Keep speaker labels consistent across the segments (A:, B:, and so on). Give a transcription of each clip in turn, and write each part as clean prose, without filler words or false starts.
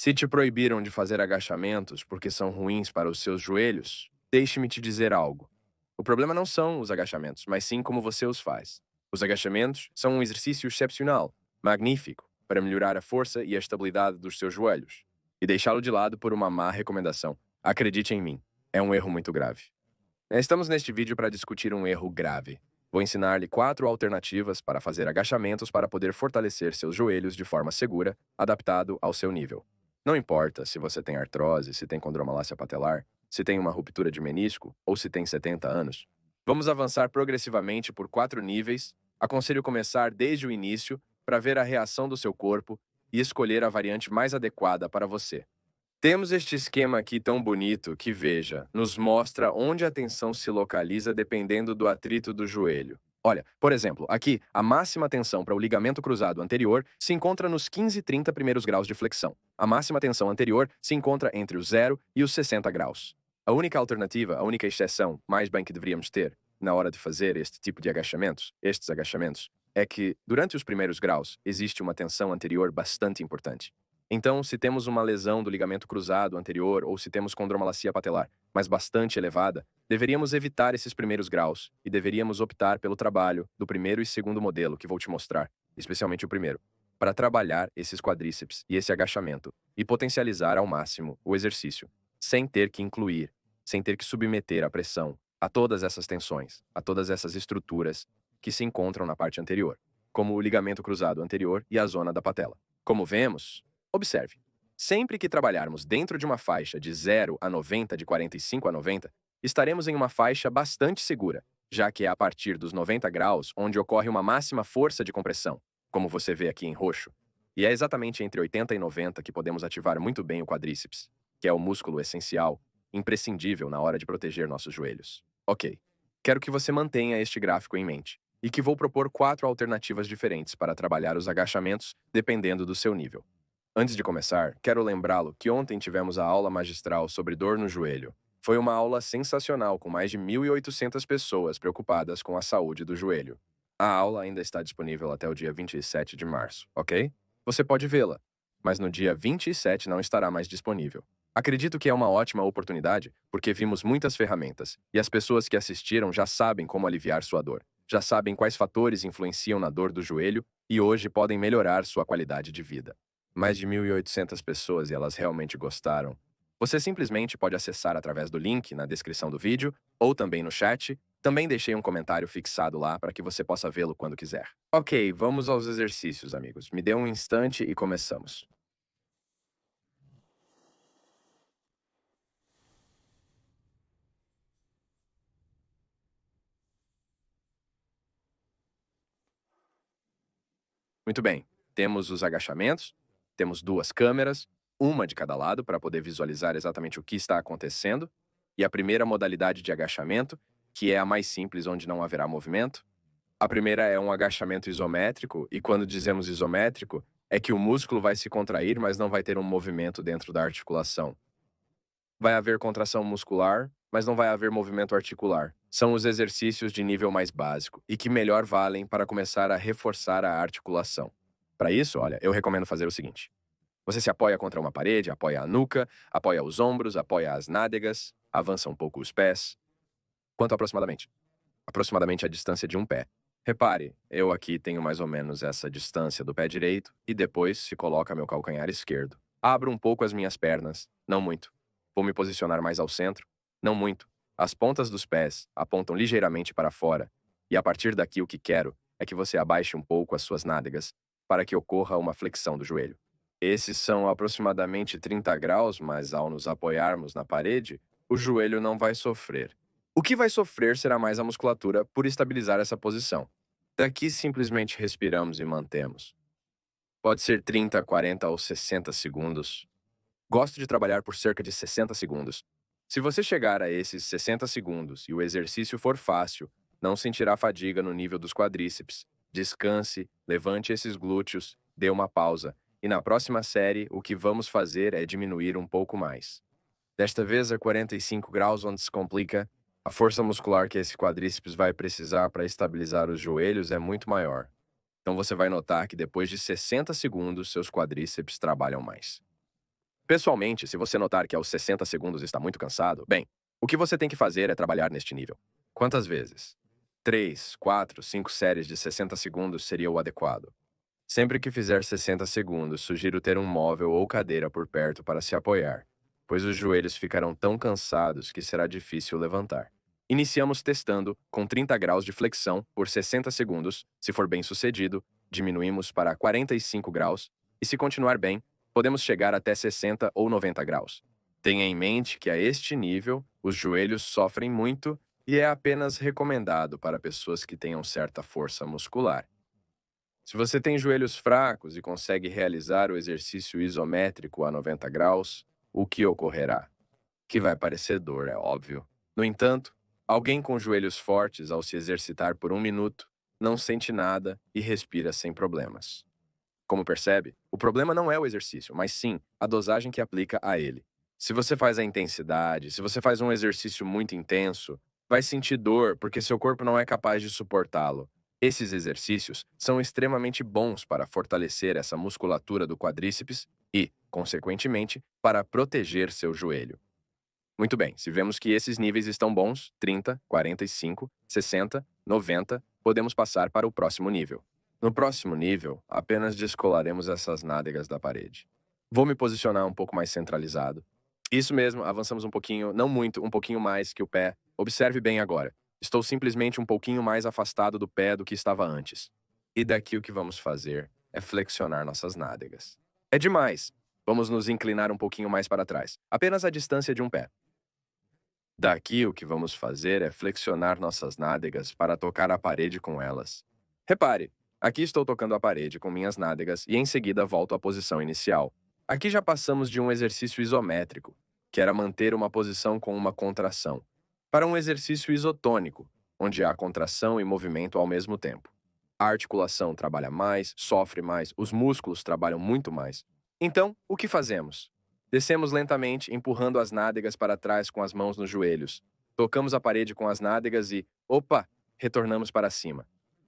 A: Se te proibiram de fazer agachamentos porque são ruins para os seus joelhos, deixe-me te dizer algo. O problema não são os agachamentos, mas sim como você os faz. Os agachamentos são um exercício excepcional, magnífico, para melhorar a força e a estabilidade dos seus joelhos. E deixá-lo de lado por uma má recomendação. Acredite em mim, é um erro muito grave. Estamos neste vídeo para discutir um erro grave. Vou ensinar-lhe 4 alternativas para fazer agachamentos para poder fortalecer seus joelhos de forma segura, adaptado ao seu nível. Não importa se você tem artrose, se tem condromalácia patelar, se tem uma ruptura de menisco ou se tem 70 anos. Vamos avançar progressivamente por 4 níveis. Aconselho começar desde o início para ver a reação do seu corpo e escolher a variante mais adequada para você. Temos este esquema aqui tão bonito que, veja, nos mostra onde a tensão se localiza dependendo do atrito do joelho. Olha, por exemplo, aqui, a máxima tensão para o ligamento cruzado anterior se encontra nos 15 e 30 primeiros graus de flexão. A máxima tensão anterior se encontra entre os 0 e os 60 graus. A única alternativa, a única exceção, mais bem que deveríamos ter, na hora de fazer este tipo de agachamentos, estes agachamentos, é que, durante os primeiros graus, existe uma tensão anterior bastante importante. Então, se temos uma lesão do ligamento cruzado anterior ou se temos condromalacia patelar, mas bastante elevada, deveríamos evitar esses primeiros graus e deveríamos optar pelo trabalho do primeiro e segundo modelo que vou te mostrar, especialmente o primeiro, para trabalhar esses quadríceps e esse agachamento e potencializar ao máximo o exercício, sem ter que incluir, sem ter que submeter a pressão a todas essas tensões, a todas essas estruturas que se encontram na parte anterior, como o ligamento cruzado anterior e a zona da patela. Como vemos, observe, sempre que trabalharmos dentro de uma faixa de 0 a 90, de 45 a 90, estaremos em uma faixa bastante segura, já que é a partir dos 90 graus onde ocorre uma máxima força de compressão, como você vê aqui em roxo. E é exatamente entre 80 e 90 que podemos ativar muito bem o quadríceps, que é o músculo essencial, imprescindível na hora de proteger nossos joelhos. Ok, quero que você mantenha este gráfico em mente, e que vou propor 4 alternativas diferentes para trabalhar os agachamentos, dependendo do seu nível. Antes de começar, quero lembrá-lo que ontem tivemos a aula magistral sobre dor no joelho. Foi uma aula sensacional com mais de 1.800 pessoas preocupadas com a saúde do joelho. A aula ainda está disponível até o dia 27 de março, ok? Você pode vê-la, mas no dia 27 não estará mais disponível. Acredito que é uma ótima oportunidade porque vimos muitas ferramentas e as pessoas que assistiram já sabem como aliviar sua dor, já sabem quais fatores influenciam na dor do joelho e hoje podem melhorar sua qualidade de vida. Mais de 1.800 pessoas e elas realmente gostaram. Você simplesmente pode acessar através do link na descrição do vídeo ou também no chat. Também deixei um comentário fixado lá para que você possa vê-lo quando quiser. Ok, vamos aos exercícios, amigos. Me dê um instante e começamos. Muito bem, temos os agachamentos, temos 2 câmeras, uma de cada lado para poder visualizar exatamente o que está acontecendo, e a primeira modalidade de agachamento, que é a mais simples, onde não haverá movimento. A primeira é um agachamento isométrico, e quando dizemos isométrico, é que o músculo vai se contrair, mas não vai ter um movimento dentro da articulação. Vai haver contração muscular, mas não vai haver movimento articular. São os exercícios de nível mais básico e que melhor valem para começar a reforçar a articulação. Para isso, olha, eu recomendo fazer o seguinte: você se apoia contra uma parede, apoia a nuca, apoia os ombros, apoia as nádegas, avança um pouco os pés. Quanto aproximadamente? Aproximadamente a distância de um pé. Repare, eu aqui tenho mais ou menos essa distância do pé direito e depois se coloca meu calcanhar esquerdo. Abro um pouco as minhas pernas, não muito. Vou me posicionar mais ao centro, não muito. As pontas dos pés apontam ligeiramente para fora, e a partir daqui o que quero é que você abaixe um pouco as suas nádegas para que ocorra uma flexão do joelho. Esses são aproximadamente 30 graus, mas ao nos apoiarmos na parede, o joelho não vai sofrer. O que vai sofrer será mais a musculatura por estabilizar essa posição. Daqui simplesmente respiramos e mantemos. Pode ser 30, 40 ou 60 segundos. Gosto de trabalhar por cerca de 60 segundos. Se você chegar a esses 60 segundos e o exercício for fácil, não sentirá fadiga no nível dos quadríceps. Descanse, levante esses glúteos, dê uma pausa, e na próxima série o que vamos fazer é diminuir um pouco mais. Desta vez a 45 graus, onde se complica, a força muscular que esse quadríceps vai precisar para estabilizar os joelhos é muito maior. Então você vai notar que depois de 60 segundos seus quadríceps trabalham mais. Pessoalmente, se você notar que aos 60 segundos está muito cansado, bem, o que você tem que fazer é trabalhar neste nível. Quantas vezes? 3, 4, 5 séries de 60 segundos seria o adequado. Sempre que fizer 60 segundos, sugiro ter um móvel ou cadeira por perto para se apoiar, pois os joelhos ficarão tão cansados que será difícil levantar. Iniciamos testando com 30 graus de flexão por 60 segundos. Se for bem sucedido, diminuímos para 45 graus e, se continuar bem, podemos chegar até 60 ou 90 graus. Tenha em mente que a este nível, os joelhos sofrem muito e é apenas recomendado para pessoas que tenham certa força muscular. Se você tem joelhos fracos e consegue realizar o exercício isométrico a 90 graus, o que ocorrerá? Que vai parecer dor, é óbvio. No entanto, alguém com joelhos fortes, ao se exercitar por 1 minuto, não sente nada e respira sem problemas. Como percebe, o problema não é o exercício, mas sim a dosagem que aplica a ele. Se você faz a intensidade, se você faz um exercício muito intenso, vai sentir dor porque seu corpo não é capaz de suportá-lo. Esses exercícios são extremamente bons para fortalecer essa musculatura do quadríceps e, consequentemente, para proteger seu joelho. Muito bem, se vemos que esses níveis estão bons, 30, 45, 60, 90, podemos passar para o próximo nível. No próximo nível, apenas descolaremos essas nádegas da parede. Vou me posicionar um pouco mais centralizado. Isso mesmo, avançamos um pouquinho, não muito, um pouquinho mais que o pé. Observe bem agora. Estou simplesmente um pouquinho mais afastado do pé do que estava antes. E daqui o que vamos fazer é flexionar nossas nádegas. É demais! Vamos nos inclinar um pouquinho mais para trás, apenas a distância de um pé. Daqui o que vamos fazer é flexionar nossas nádegas para tocar a parede com elas. Repare, aqui estou tocando a parede com minhas nádegas e em seguida volto à posição inicial. Aqui já passamos de um exercício isométrico, que era manter uma posição com uma contração, para um exercício isotônico, onde há contração e movimento ao mesmo tempo. A articulação trabalha mais, sofre mais, os músculos trabalham muito mais. Então, o que fazemos? Descemos lentamente, empurrando as nádegas para trás com as mãos nos joelhos. Tocamos a parede com as nádegas e, opa, retornamos para cima.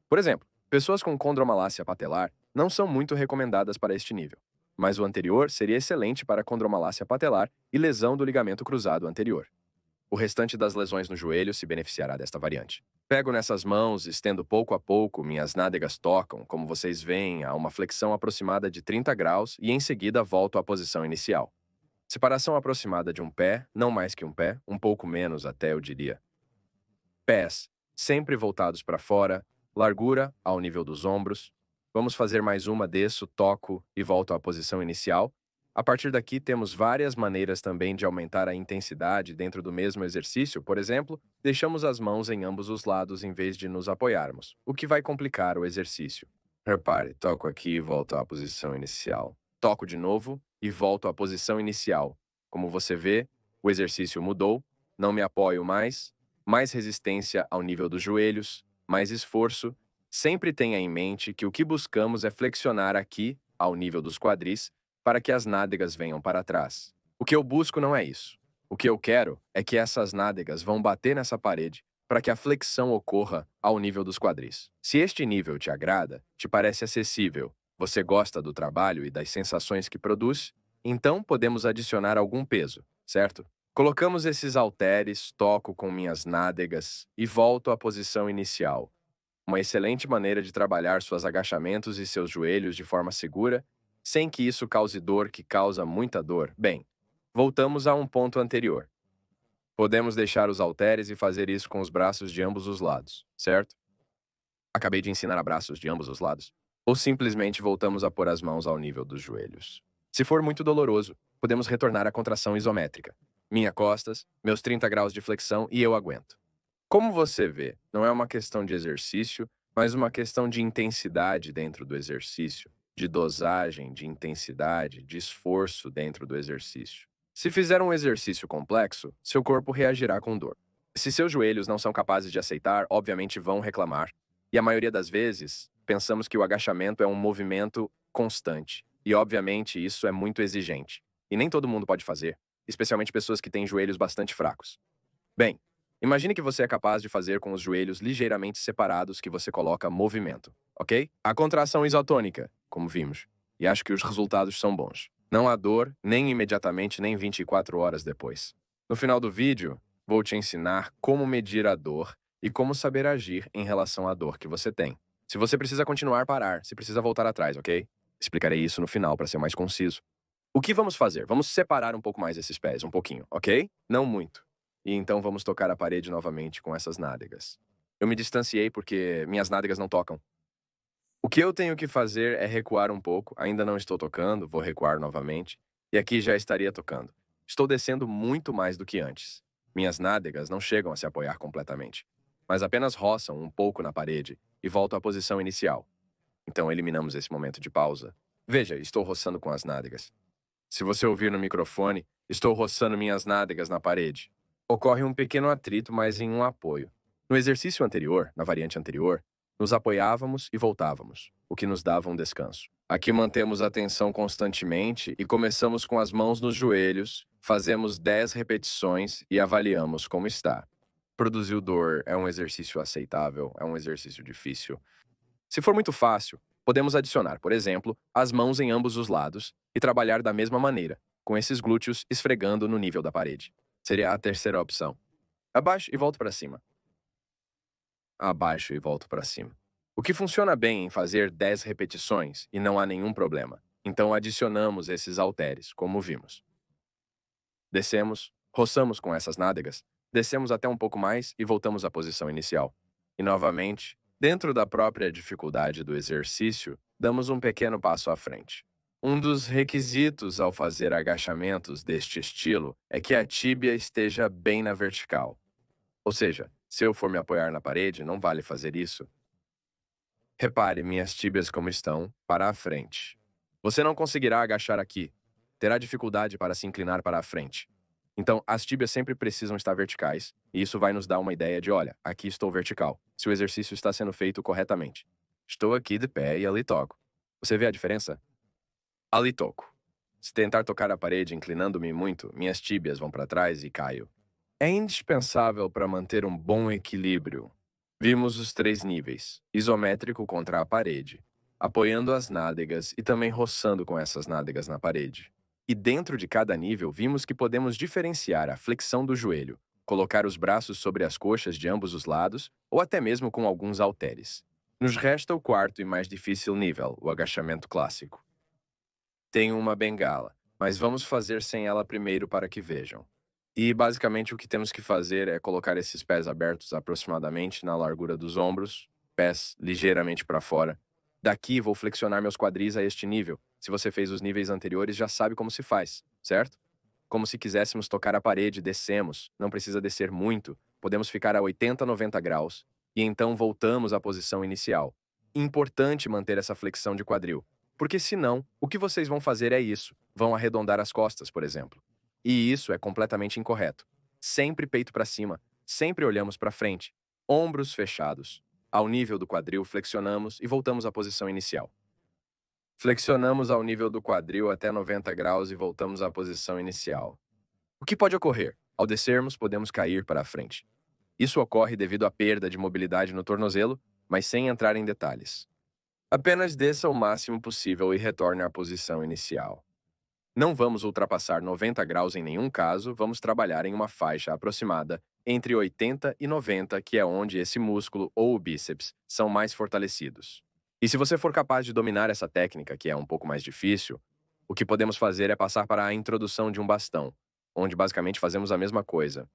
A: Por exemplo, pessoas com condromalácia patelar não são muito recomendadas para este nível, mas o anterior seria excelente para condromalácia patelar e lesão do ligamento cruzado anterior. O restante das lesões no joelho se beneficiará desta variante. Pego nessas mãos, estendo pouco a pouco, minhas nádegas tocam, como vocês veem, a uma flexão aproximada de 30 graus e em seguida volto à posição inicial. Separação aproximada de um pé, não mais que um pé, um pouco menos até eu diria. Pés, sempre voltados para fora, largura ao nível dos ombros. Vamos fazer mais uma, desço, toco e volto à posição inicial. A partir daqui temos várias maneiras também de aumentar a intensidade dentro do mesmo exercício. Por exemplo, deixamos as mãos em ambos os lados em vez de nos apoiarmos, o que vai complicar o exercício. Repare, toco aqui e volto à posição inicial. Toco de novo e volto à posição inicial. Como você vê, o exercício mudou, não me apoio mais resistência ao nível dos joelhos, mais esforço. Sempre tenha em mente que o que buscamos é flexionar aqui, ao nível dos quadris, para que as nádegas venham para trás. O que eu busco não é isso. O que eu quero é que essas nádegas vão bater nessa parede para que a flexão ocorra ao nível dos quadris. Se este nível te agrada, te parece acessível, você gosta do trabalho e das sensações que produz, então podemos adicionar algum peso, certo? Colocamos esses halteres, toco com minhas nádegas e volto à posição inicial. Uma excelente maneira de trabalhar seus agachamentos e seus joelhos de forma segura, sem que isso cause dor que causa muita dor. Bem, voltamos a um ponto anterior. Podemos deixar os halteres e fazer isso com os braços de ambos os lados, certo? Acabei de ensinar a braços de ambos os lados. Ou simplesmente voltamos a pôr as mãos ao nível dos joelhos. Se for muito doloroso, podemos retornar à contração isométrica. Minhas costas, meus 30 graus de flexão e eu aguento. Como você vê, não é uma questão de exercício, mas uma questão de intensidade dentro do exercício, de dosagem, de intensidade, de esforço dentro do exercício. Se fizer um exercício complexo, seu corpo reagirá com dor. Se seus joelhos não são capazes de aceitar, obviamente vão reclamar. E a maioria das vezes, pensamos que o agachamento é um movimento constante. E obviamente isso é muito exigente. E nem todo mundo pode fazer, especialmente pessoas que têm joelhos bastante fracos. Bem, imagine que você é capaz de fazer com os joelhos ligeiramente separados que você coloca movimento, ok? A contração isotônica, como vimos, e acho que os resultados são bons. Não há dor, nem imediatamente, nem 24 horas depois. No final do vídeo, vou te ensinar como medir a dor e como saber agir em relação à dor que você tem. Se você precisa continuar, parar. Se precisa voltar atrás, ok? Explicarei isso no final para ser mais conciso. O que vamos fazer? Vamos separar um pouco mais esses pés, um pouquinho, ok? Não muito. E então vamos tocar a parede novamente com essas nádegas. Eu me distanciei porque minhas nádegas não tocam. O que eu tenho que fazer é recuar um pouco. Ainda não estou tocando, vou recuar novamente. E aqui já estaria tocando. Estou descendo muito mais do que antes. Minhas nádegas não chegam a se apoiar completamente, mas apenas roçam um pouco na parede e volto à posição inicial. Então eliminamos esse momento de pausa. Veja, estou roçando com as nádegas. Se você ouvir no microfone, estou roçando minhas nádegas na parede. Ocorre um pequeno atrito, mas em um apoio. No exercício anterior, na variante anterior, nos apoiávamos e voltávamos, o que nos dava um descanso. Aqui mantemos a tensão constantemente e começamos com as mãos nos joelhos, fazemos 10 repetições e avaliamos como está. Produziu dor é um exercício aceitável, é um exercício difícil. Se for muito fácil, podemos adicionar, por exemplo, as mãos em ambos os lados e trabalhar da mesma maneira, com esses glúteos esfregando no nível da parede. Seria a terceira opção. Abaixo e volto para cima. Abaixo e volto para cima. O que funciona bem em fazer 10 repetições e não há nenhum problema. Então adicionamos esses halteres, como vimos. Descemos, roçamos com essas nádegas, descemos até um pouco mais e voltamos à posição inicial. E novamente, dentro da própria dificuldade do exercício, damos um pequeno passo à frente. Um dos requisitos ao fazer agachamentos deste estilo é que a tíbia esteja bem na vertical. Ou seja, se eu for me apoiar na parede, não vale fazer isso. Repare minhas tíbias como estão, para a frente. Você não conseguirá agachar aqui. Terá dificuldade para se inclinar para a frente. Então, as tíbias sempre precisam estar verticais, e isso vai nos dar uma ideia de, olha, aqui estou vertical, se o exercício está sendo feito corretamente. Estou aqui de pé e ali toco. Você vê a diferença? Ali toco. Se tentar tocar a parede inclinando-me muito, minhas tíbias vão para trás e caio. É indispensável para manter um bom equilíbrio. Vimos os 3 níveis: isométrico contra a parede, apoiando as nádegas e também roçando com essas nádegas na parede. E dentro de cada nível, vimos que podemos diferenciar a flexão do joelho, colocar os braços sobre as coxas de ambos os lados ou até mesmo com alguns halteres. Nos resta o quarto e mais difícil nível, o agachamento clássico. Tenho uma bengala, mas vamos fazer sem ela primeiro para que vejam. E basicamente o que temos que fazer é colocar esses pés abertos aproximadamente na largura dos ombros, pés ligeiramente para fora. Daqui vou flexionar meus quadris a este nível. Se você fez os níveis anteriores, já sabe como se faz, certo? Como se quiséssemos tocar a parede, descemos. Não precisa descer muito. Podemos ficar a 80, 90 graus. E então voltamos à posição inicial. Importante manter essa flexão de quadril. Porque senão, o que vocês vão fazer é isso. Vão arredondar as costas, por exemplo. E isso é completamente incorreto. Sempre peito para cima. Sempre olhamos para frente. Ombros fechados. Ao nível do quadril, flexionamos e voltamos à posição inicial. Flexionamos ao nível do quadril até 90 graus e voltamos à posição inicial. O que pode ocorrer? Ao descermos, podemos cair para a frente. Isso ocorre devido à perda de mobilidade no tornozelo, mas sem entrar em detalhes. Apenas desça o máximo possível e retorne à posição inicial. Não vamos ultrapassar 90 graus em nenhum caso, vamos trabalhar em uma faixa aproximada entre 80 e 90, que é onde esse músculo ou o bíceps são mais fortalecidos. E se você for capaz de dominar essa técnica, que é um pouco mais difícil, o que podemos fazer é passar para a introdução de um bastão, onde basicamente fazemos a mesma coisa.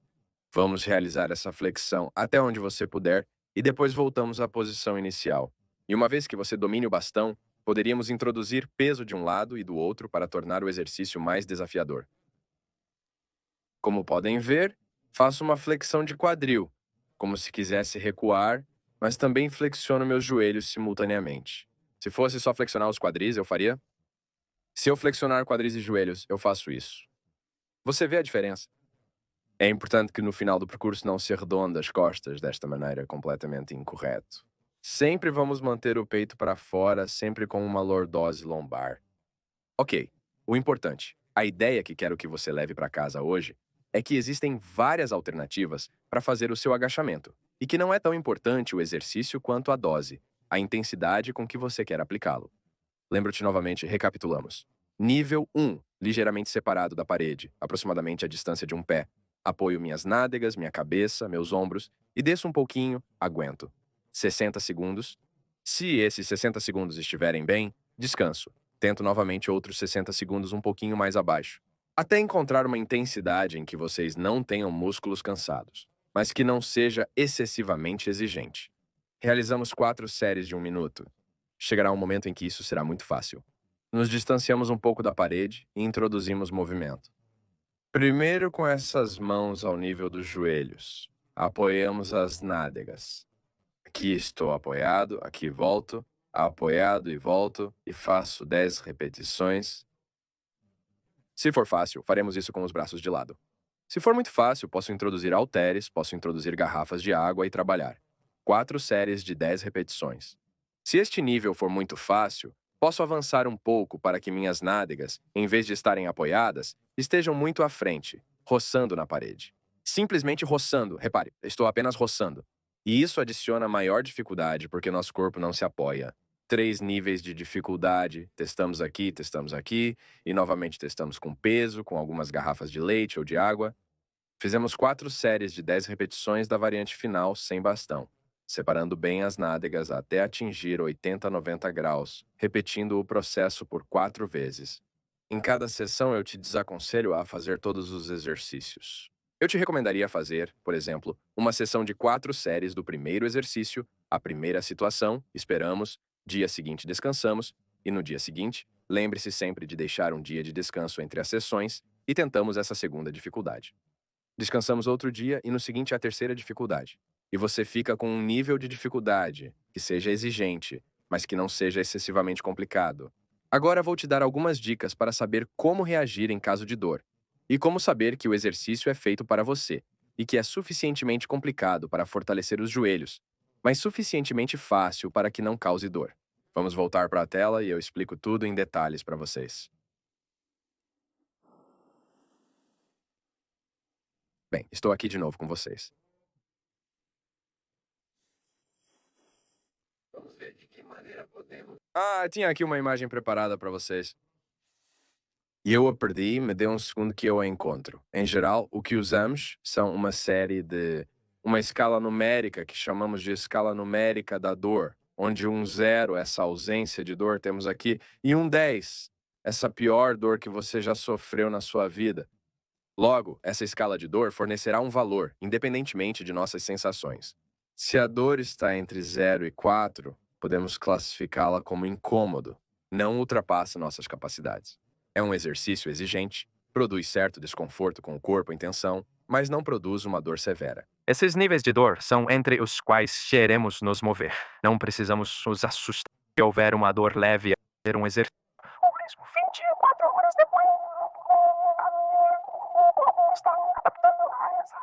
A: Vamos realizar essa flexão até onde você puder e depois voltamos à posição inicial. E uma vez que você domine o bastão, poderíamos introduzir peso de um lado e do outro para tornar o exercício mais desafiador. Como podem ver, faço uma flexão de quadril, como se quisesse recuar, mas também flexiono meus joelhos simultaneamente. Se fosse só flexionar os quadris, eu faria? Se eu flexionar quadris e joelhos, eu faço isso. Você vê a diferença? É importante que no final do percurso não se arredonde as costas desta maneira completamente incorreto. Sempre vamos manter o peito para fora, sempre com uma lordose lombar. Ok, o importante, a ideia que quero que você leve para casa hoje, é que existem várias alternativas para fazer o seu agachamento, e que não é tão importante o exercício quanto a dose, a intensidade com que você quer aplicá-lo. Lembro-te novamente, recapitulamos. Nível 1, ligeiramente separado da parede, aproximadamente a distância de um pé. Apoio minhas nádegas, minha cabeça, meus ombros e desço um pouquinho, aguento. 60 segundos. Se esses 60 segundos estiverem bem, descanso. Tento novamente outros 60 segundos um pouquinho mais abaixo, até encontrar uma intensidade em que vocês não tenham músculos cansados, mas que não seja excessivamente exigente. Realizamos 4 séries de 1 minuto. Chegará um momento em que isso será muito fácil. Nos distanciamos um pouco da parede e introduzimos movimento. Primeiro com essas mãos ao nível dos joelhos. Apoiamos as nádegas. Aqui estou apoiado, aqui volto, apoiado e volto, e faço 10 repetições. Se for fácil, faremos isso com os braços de lado. Se for muito fácil, posso introduzir halteres, posso introduzir garrafas de água e trabalhar. 4 séries de 10 repetições. Se este nível for muito fácil, posso avançar um pouco para que minhas nádegas, em vez de estarem apoiadas, estejam muito à frente, roçando na parede. Simplesmente roçando, repare, estou apenas roçando. E isso adiciona maior dificuldade porque nosso corpo não se apoia. 3 níveis de dificuldade, testamos aqui, e novamente testamos com peso, com algumas garrafas de leite ou de água. Fizemos 4 séries de 10 repetições da variante final sem bastão, separando bem as nádegas até atingir 80 a 90 graus, repetindo o processo por 4 vezes. Em cada sessão eu te desaconselho a fazer todos os exercícios. Eu te recomendaria fazer, por exemplo, uma sessão de 4 séries do primeiro exercício, a primeira situação, esperamos, dia seguinte descansamos, e no dia seguinte, lembre-se sempre de deixar um dia de descanso entre as sessões e tentamos essa segunda dificuldade. Descansamos outro dia e no seguinte a terceira dificuldade. E você fica com um nível de dificuldade que seja exigente, mas que não seja excessivamente complicado. Agora vou te dar algumas dicas para saber como reagir em caso de dor. E como saber que o exercício é feito para você e que é suficientemente complicado para fortalecer os joelhos, mas suficientemente fácil para que não cause dor. Vamos voltar para a tela e eu explico tudo em detalhes para vocês. Bem, estou aqui de novo com vocês. Vamos ver de que maneira podemos. Tinha aqui uma imagem preparada para vocês. E eu a perdi, me dê um segundo que eu a encontro. Em geral, o que usamos são uma série de uma escala numérica que chamamos de escala numérica da dor, onde um 0, essa ausência de dor, temos aqui, e um 10, essa pior dor que você já sofreu na sua vida. Logo, essa escala de dor fornecerá um valor, independentemente de nossas sensações. Se a dor está entre 0 e 4, podemos classificá-la como incômodo, não ultrapassa nossas capacidades. É um exercício exigente, produz certo desconforto com o corpo em tensão, mas não produz uma dor severa.
B: Esses níveis de dor são entre os quais queremos nos mover. Não precisamos nos assustar se houver uma dor leve a fazer um exercício. Ou mesmo 24 horas depois, está adaptando a essa.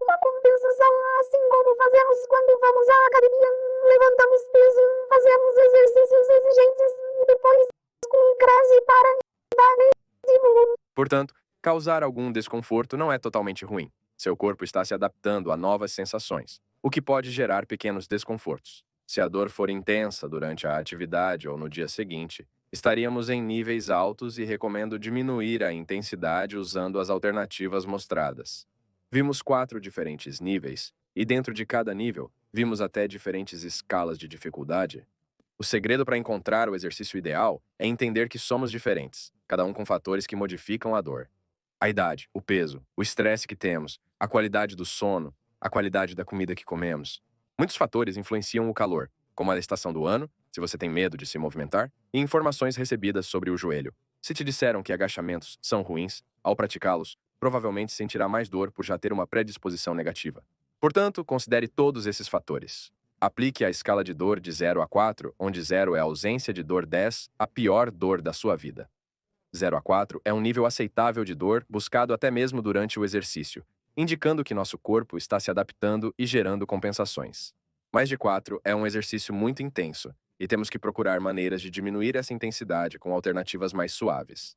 B: Uma compensação, assim como fazemos quando vamos à academia, levantamos peso, fazemos exercícios exigentes e depois com crase para dar estímulo.
A: Portanto, causar algum desconforto não é totalmente ruim. Seu corpo está se adaptando a novas sensações, o que pode gerar pequenos desconfortos. Se a dor for intensa durante a atividade ou no dia seguinte, estaríamos em níveis altos e recomendo diminuir a intensidade usando as alternativas mostradas. Vimos 4 diferentes níveis, e dentro de cada nível, vimos até diferentes escalas de dificuldade. O segredo para encontrar o exercício ideal é entender que somos diferentes, cada um com fatores que modificam a dor. A idade, o peso, o estresse que temos, a qualidade do sono, a qualidade da comida que comemos. Muitos fatores influenciam o calor, como a estação do ano, se você tem medo de se movimentar, e informações recebidas sobre o joelho. Se te disseram que agachamentos são ruins, ao praticá-los, provavelmente sentirá mais dor por já ter uma predisposição negativa. Portanto, considere todos esses fatores. Aplique a escala de dor de 0 a 4, onde 0 é a ausência de dor, 10, a pior dor da sua vida. 0 a 4 é um nível aceitável de dor buscado até mesmo durante o exercício, indicando que nosso corpo está se adaptando e gerando compensações. Mais de 4 é um exercício muito intenso, e temos que procurar maneiras de diminuir essa intensidade com alternativas mais suaves.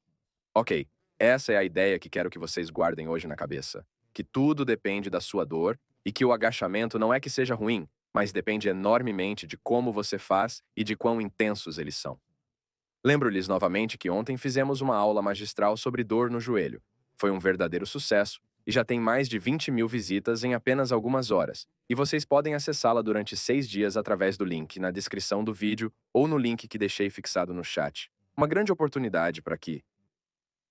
A: Ok, essa é a ideia que quero que vocês guardem hoje na cabeça, que tudo depende da sua dor e que o agachamento não é que seja ruim, mas depende enormemente de como você faz e de quão intensos eles são. Lembro-lhes novamente que ontem fizemos uma aula magistral sobre dor no joelho. Foi um verdadeiro sucesso e já tem mais de 20.000 visitas em apenas algumas horas. E vocês podem acessá-la durante 6 dias através do link na descrição do vídeo ou no link que deixei fixado no chat. Uma grande oportunidade para que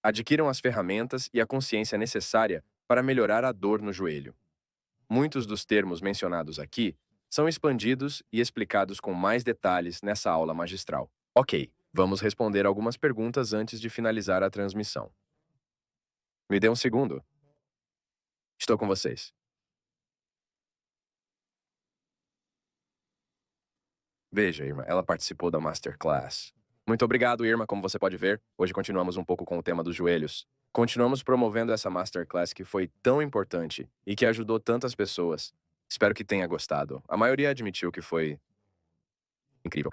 A: adquiram as ferramentas e a consciência necessária para melhorar a dor no joelho. Muitos dos termos mencionados aqui são expandidos e explicados com mais detalhes nessa aula magistral. Ok, vamos responder algumas perguntas antes de finalizar a transmissão. Me dê um segundo. Estou com vocês. Veja, Irma, ela participou da Masterclass. Muito obrigado, Irma. Como você pode ver, hoje continuamos um pouco com o tema dos joelhos. Continuamos promovendo essa Masterclass que foi tão importante e que ajudou tantas pessoas. Espero que tenha gostado. A maioria admitiu que foi incrível.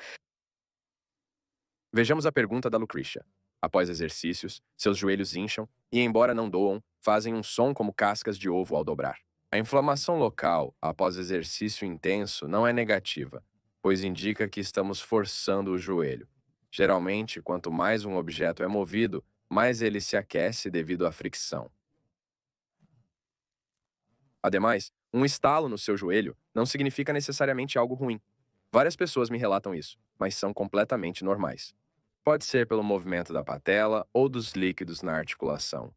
A: Vejamos a pergunta da Lucretia. Após exercícios, seus joelhos incham e, embora não doam, fazem um som como cascas de ovo ao dobrar. A inflamação local após exercício intenso não é negativa, pois indica que estamos forçando o joelho. Geralmente, quanto mais um objeto é movido, mais ele se aquece devido à fricção. Ademais, um estalo no seu joelho não significa necessariamente algo ruim. Várias pessoas me relatam isso, mas são completamente normais. Pode ser pelo movimento da patela ou dos líquidos na articulação.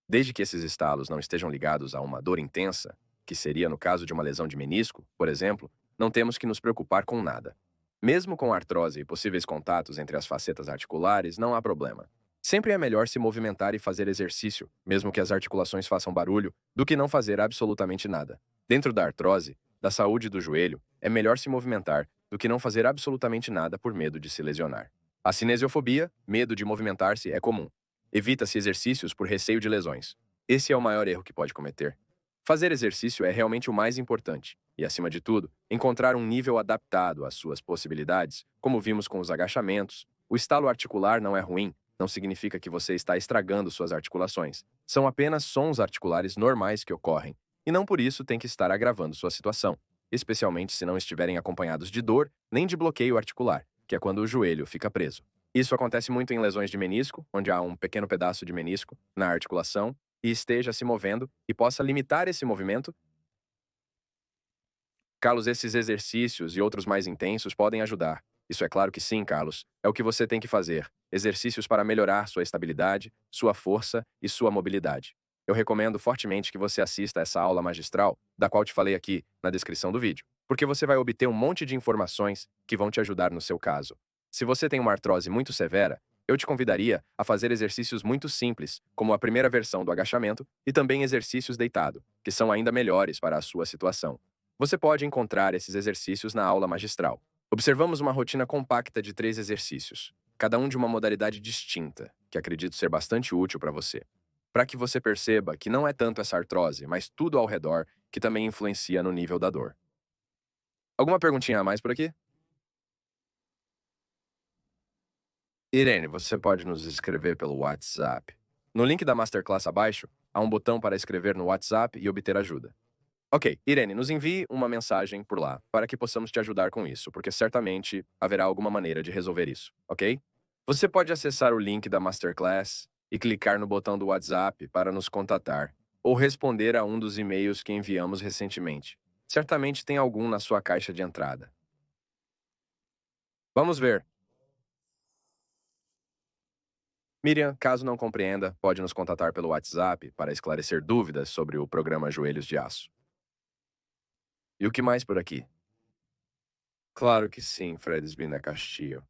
A: Desde que esses estalos não estejam ligados a uma dor intensa, que seria no caso de uma lesão de menisco, por exemplo, não temos que nos preocupar com nada. Mesmo com artrose e possíveis contatos entre as facetas articulares, não há problema. Sempre é melhor se movimentar e fazer exercício, mesmo que as articulações façam barulho, do que não fazer absolutamente nada. Dentro da artrose, da saúde do joelho, é melhor se movimentar do que não fazer absolutamente nada por medo de se lesionar. A cinesiofobia, medo de movimentar-se, é comum. Evita-se exercícios por receio de lesões. Esse é o maior erro que pode cometer. Fazer exercício é realmente o mais importante, e, acima de tudo, encontrar um nível adaptado às suas possibilidades, como vimos com os agachamentos. O estalo articular não é ruim, não significa que você está estragando suas articulações. São apenas sons articulares normais que ocorrem, e não por isso tem que estar agravando sua situação, especialmente se não estiverem acompanhados de dor nem de bloqueio articular, que é quando o joelho fica preso. Isso acontece muito em lesões de menisco, onde há um pequeno pedaço de menisco na articulação e esteja se movendo e possa limitar esse movimento. Carlos, esses exercícios e outros mais intensos podem ajudar. Isso é claro que sim, Carlos. É o que você tem que fazer. Exercícios para melhorar sua estabilidade, sua força e sua mobilidade. Eu recomendo fortemente que você assista essa aula magistral, da qual te falei aqui na descrição do vídeo, porque você vai obter um monte de informações que vão te ajudar no seu caso. Se você tem uma artrose muito severa, eu te convidaria a fazer exercícios muito simples, como a primeira versão do agachamento, e também exercícios deitado, que são ainda melhores para a sua situação. Você pode encontrar esses exercícios na aula magistral. Observamos uma rotina compacta de 3 exercícios, cada um de uma modalidade distinta, que acredito ser bastante útil para você. Para que você perceba que não é tanto essa artrose, mas tudo ao redor que também influencia no nível da dor. Alguma perguntinha a mais por aqui? Irene, você pode nos escrever pelo WhatsApp. No link da Masterclass abaixo, há um botão para escrever no WhatsApp e obter ajuda. Ok, Irene, nos envie uma mensagem por lá, para que possamos te ajudar com isso, porque certamente haverá alguma maneira de resolver isso, ok? Você pode acessar o link da Masterclass e clicar no botão do WhatsApp para nos contatar, ou responder a um dos e-mails que enviamos recentemente. Certamente tem algum na sua caixa de entrada. Vamos ver. Miriam, caso não compreenda, pode nos contatar pelo WhatsApp para esclarecer dúvidas sobre o programa Joelhos de Aço. E o que mais por aqui? Claro que sim, Fredesbina Castillo.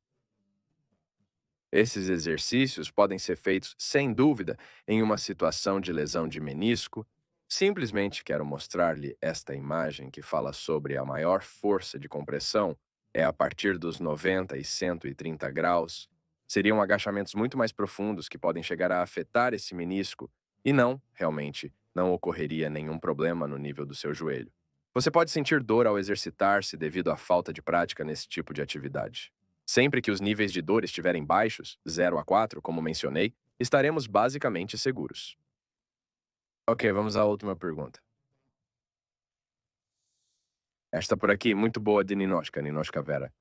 A: Esses exercícios podem ser feitos, sem dúvida, em uma situação de lesão de menisco. Simplesmente quero mostrar-lhe esta imagem que fala sobre a maior força de compressão é a partir dos 90 e 130 graus. Seriam agachamentos muito mais profundos que podem chegar a afetar esse menisco e não, realmente, não ocorreria nenhum problema no nível do seu joelho. Você pode sentir dor ao exercitar-se devido à falta de prática nesse tipo de atividade. Sempre que os níveis de dor estiverem baixos, 0 a 4, como mencionei, estaremos basicamente seguros. Ok, vamos à última pergunta. Esta por aqui, muito boa de Ninoshka Vera.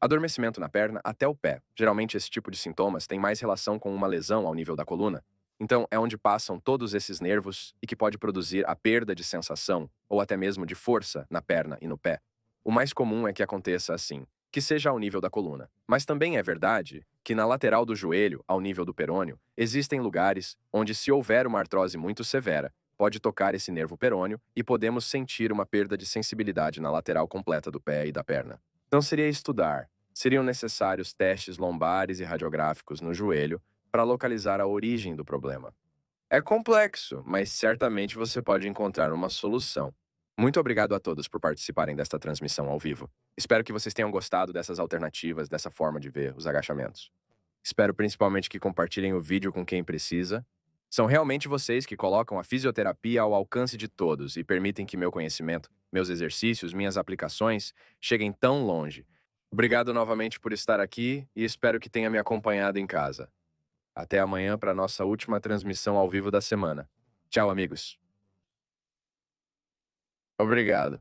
A: Adormecimento na perna até o pé. Geralmente esse tipo de sintomas tem mais relação com uma lesão ao nível da coluna. Então é onde passam todos esses nervos e que pode produzir a perda de sensação ou até mesmo de força na perna e no pé. O mais comum é que aconteça assim, que seja ao nível da coluna. Mas também é verdade que na lateral do joelho, ao nível do perônio, existem lugares onde, se houver uma artrose muito severa, pode tocar esse nervo perônio e podemos sentir uma perda de sensibilidade na lateral completa do pé e da perna. Não seria estudar. Seriam necessários testes lombares e radiográficos no joelho para localizar a origem do problema. É complexo, mas certamente você pode encontrar uma solução. Muito obrigado a todos por participarem desta transmissão ao vivo. Espero que vocês tenham gostado dessas alternativas, dessa forma de ver os agachamentos. Espero principalmente que compartilhem o vídeo com quem precisa. São realmente vocês que colocam a fisioterapia ao alcance de todos e permitem que meu conhecimento, meus exercícios, minhas aplicações cheguem tão longe. Obrigado novamente por estar aqui e espero que tenha me acompanhado em casa. Até amanhã para nossa última transmissão ao vivo da semana. Tchau, amigos. Obrigado.